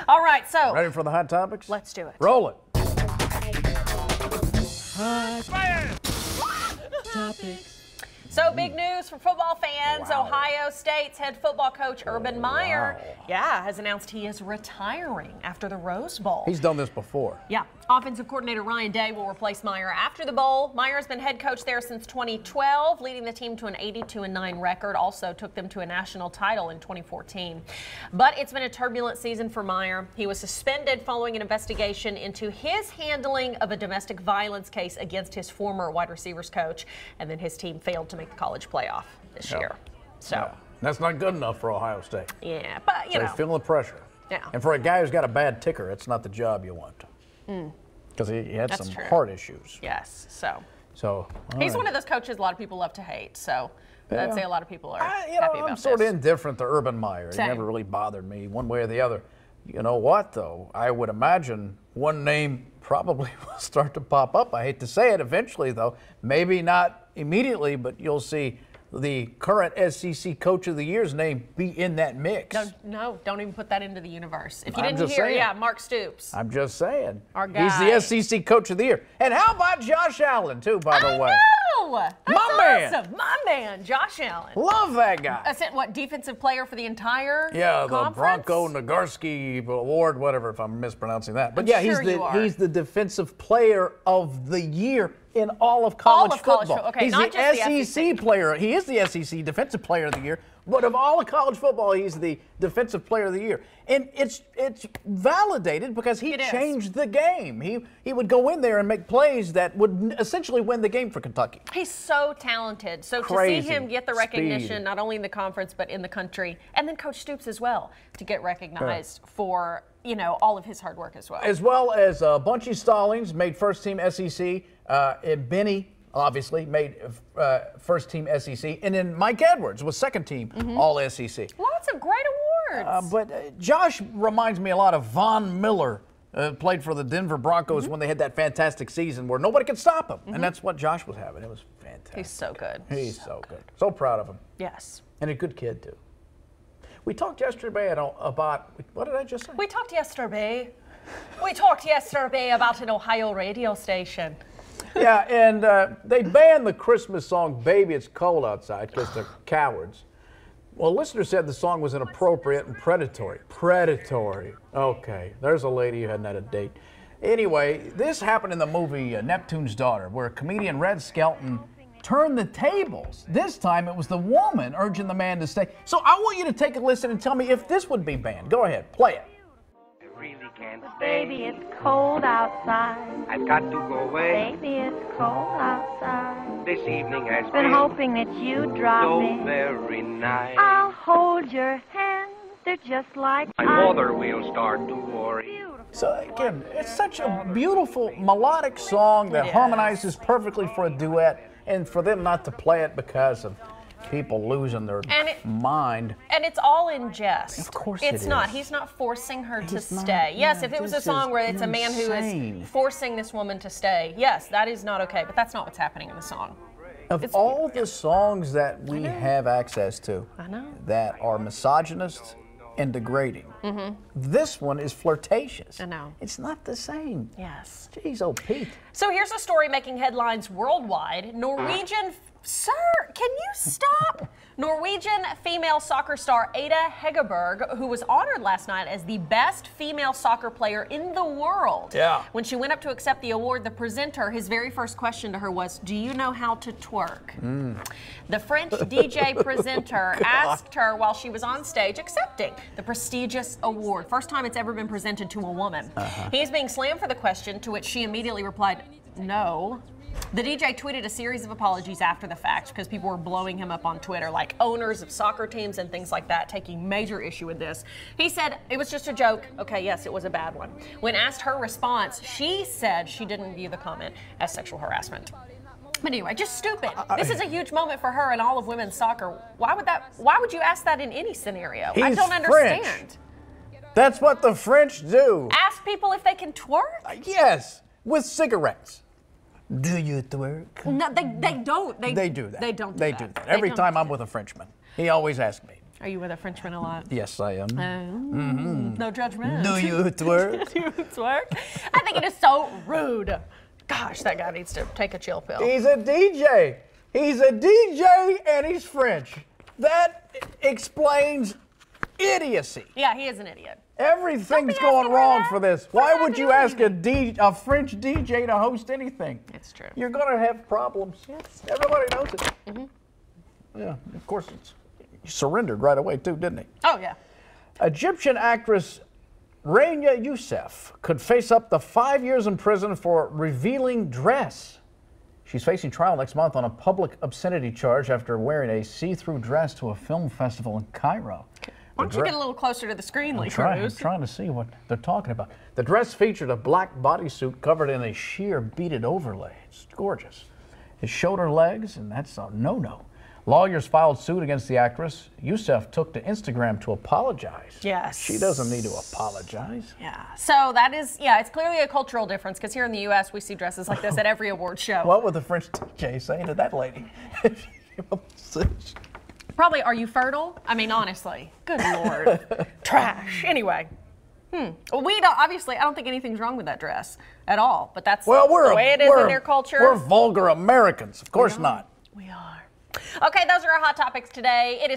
All right, so. Ready for the hot topics? Let's do it. Roll it. Hot topics. So big news for football fans. Wow. Ohio State's head football coach Urban Meyer, has announced he is retiring after the Rose Bowl. He's done this before. Yeah. Offensive coordinator Ryan Day will replace Meyer after the bowl. Meyer has been head coach there since 2012, leading the team to an 82-9 record. Also took them to a national title in 2014. But it's been a turbulent season for Meyer. He was suspended following an investigation into his handling of a domestic violence case against his former wide receivers coach, and then his team failed to make the college playoff this year. So that's not good enough for Ohio State. Yeah, but you know, he's feeling the pressure. Yeah. And for a guy who's got a bad ticker, it's not the job you want. Because he had some heart issues. Yes. So he's one of those coaches a lot of people love to hate. So I'd say a lot of people are happy about I'm sort this. of indifferent to Urban Meyer. Same. He never really bothered me one way or the other. You know what, though? I would imagine one name probably will start to pop up. I hate to say it eventually, though. Maybe not immediately, but you'll see the current SEC Coach of the Year's name be in that mix. No, don't even put that into the universe. If you I'm didn't just hear, saying. Mark Stoops. I'm just saying. Our guy. He's the SEC Coach of the Year. And how about Josh Allen, too, by the way? That's My awesome. My man, Josh Allen. Love that guy. That's it, what, defensive player for the entire the conference? Bronco Nagurski Award, whatever, if I'm mispronouncing that. But he's the defensive player of the year in all of college football. Okay, he's not the just the SEC player. He is the SEC defensive player of the year. But of all of college football, he's the defensive player of the year. And it's validated because he changed the game. He would go in there and make plays that would essentially win the game for Kentucky. He's so talented. So Crazy. to see him get the recognition, Speed. not only in the conference, but in the country, and then Coach Stoops as well, to get recognized for, all of his hard work as well. As well as Bunchy Stallings made first team SEC, and Benny obviously made first team SEC, and then Mike Edwards was second team All SEC. Lots of great awards. But Josh reminds me a lot of Von Miller, played for the Denver Broncos when they had that fantastic season where nobody could stop him, and that's what Josh was having. It was fantastic. He's so good. He's so good. So proud of him. Yes. And a good kid too. We talked yesterday about, what did I just say? We talked yesterday about an Ohio radio station. Yeah, and they banned the Christmas song "Baby It's Cold Outside" because they're cowards. Well, listeners said the song was inappropriate and predatory. Predatory. Okay, there's a lady who hadn't had a date. Anyway, this happened in the movie Neptune's Daughter, where comedian Red Skelton turned the tables. This time it was the woman urging the man to stay. So I want you to take a listen and tell me if this would be banned. Go ahead, play it. Really can't Baby, it's cold outside. I've got to go away. Baby, it's cold outside. This evening has Been hoping that you'd drop so in. very nice. I'll hold your hand. They're just like My mother will start to worry. So again, it's such a beautiful melodic song that harmonizes perfectly for a duet, and for them not to play it because of people losing their mind. And it's all in jest. Of course it's it not. is. He's not forcing her to He's stay. not, Yes, yeah, if it was a this song is where it's a man who insane. is forcing this woman to stay, yes, that is not okay. But that's not what's happening in the song. Of all the songs that we have access to that are misogynist and degrading, this one is flirtatious. I know. It's not the same. Yes. Jeez, oh Pete. So here's a story making headlines worldwide. Norwegian, sir, can you stop? Norwegian female soccer star Ada Hegerberg, who was honored last night as the best female soccer player in the world. Yeah. When she went up to accept the award, the presenter, his very first question to her was, "Do you know how to twerk?" The French DJ presenter asked her while she was on stage accepting the prestigious award. First time it's ever been presented to a woman. He's being slammed for the question, to which she immediately replied, "No." The DJ tweeted a series of apologies after the fact because people were blowing him up on Twitter, like owners of soccer teams and things like that, taking major issue with this. He said it was just a joke. Okay, yes, it was a bad one. When asked her response, she said she didn't view the comment as sexual harassment. But anyway, just stupid. This is a huge moment for her in all of women's soccer. Why would you ask that in any scenario? I don't understand. French. That's what the French do. Ask people if they can twerk? Yes, with cigarettes. Do you twerk? No, they don't. They do that. They don't do They that. do that. Every time I'm with a Frenchman, he always asks me, Are you with a Frenchman a lot? Yes, I am. No judgment. Do you twerk? Do you twerk? I think it is so rude. Gosh, that guy needs to take a chill pill. He's a DJ. He's a DJ and he's French. That explains idiocy. Yeah, he is an idiot. Everything's Don't be going asking her wrong that. for this. We're Why not would you doing ask a French DJ to host anything? It's true. You're going to have problems. Yes. Everybody knows it. Yeah, of course. He surrendered right away, too, didn't he? Oh, yeah. Egyptian actress Rania Youssef could face up to 5 years in prison for revealing dress. She's facing trial next month on a public obscenity charge after wearing a see-through dress to a film festival in Cairo. Why don't you get a little closer to the screen, Lee I'm Cruz? trying to see what they're talking about. The dress featured a black bodysuit covered in a sheer beaded overlay. It's gorgeous. It showed her legs, and that's a no-no. Lawyers filed suit against the actress. Youssef took to Instagram to apologize. Yes. She doesn't need to apologize. Yeah. So that is, yeah, it's clearly a cultural difference because here in the U.S. we see dresses like this at every award show. What would the French DJ say to that lady? Probably, are you fertile? I mean, honestly. Good Lord. Trash. Anyway. Well, we don't, obviously, I don't think anything's wrong with that dress at all, but that's the way it is in their culture. We're vulgar Americans. Of course not. We are. Okay, those are our hot topics today. It is